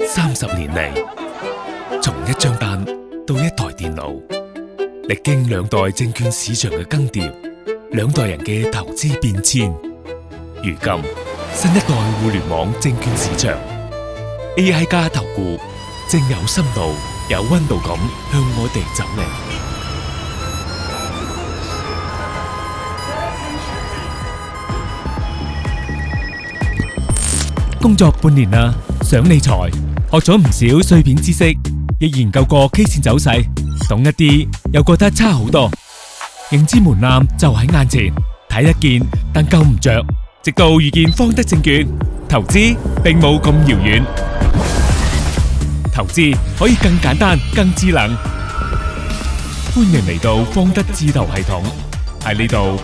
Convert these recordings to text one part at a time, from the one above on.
30年嚟，從一張單到一台電腦，歷經兩代證券市場嘅更迭，兩代人嘅投資變遷。如今，新一代互聯網證券市場 ，AI 加投顧正有深度、有溫度咁向我哋走嚟。工作半年啦，想理財，學咗唔少碎片知識，亦研究過 K 線走勢，懂一啲又覺得差好多。認知門檻就喺眼前，睇得見但夠唔着。直到遇見方德證券，投資並冇咁遙遠，投資可以更簡單、更智能。歡迎嚟到方德智投系統，喺呢度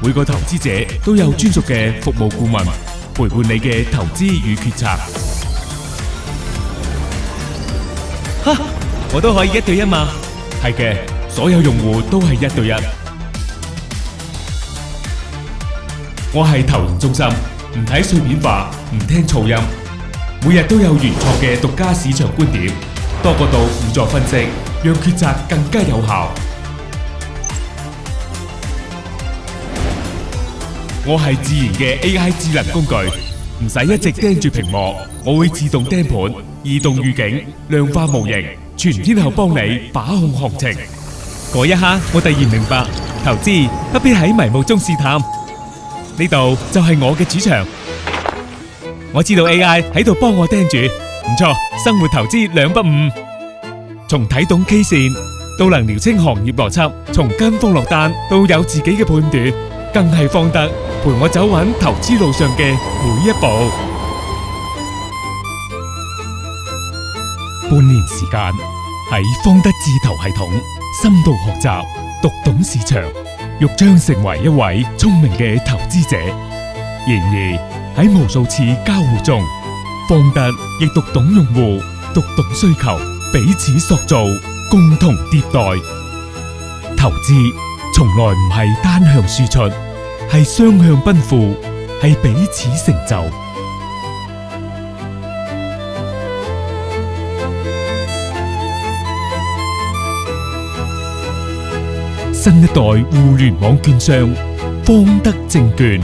每個投資者都有專屬嘅服務顧問，陪伴你嘅投資與決策。哈，我都可以1對1嘛？係嘅，所有用戶都係1對1。我係投研中心，唔睇碎片化，唔聽噪音，每日都有原創嘅獨家市場觀點，多角度輔助分析，讓決策更加有效。我係自然嘅 AI 智能工具，唔使一直盯住屏幕，我會自動盯盤、移動預警、量化模型，全天候幫你把控行情。嗰一刻，我突然明白，投資不必喺迷霧中試探。呢度就係我嘅主場，我知道 AI 喺度幫我盯住，唔錯，生活投資兩不誤。從睇懂 K 線到能撩清行業邏輯，從跟風落單到有自己嘅判斷，更係方德陪我走穩投資路上嘅每一步。半年時間喺方德智投系統深度學習，讀懂市場。欲將成為一位聰明嘅投資者，然而喺無數次交互中，方德亦讀懂用戶，讀懂需求，彼此塑造，共同迭代。投資從來唔係單向輸出，係雙向奔赴，係彼此成就。新一代互聯網券商，方德證券。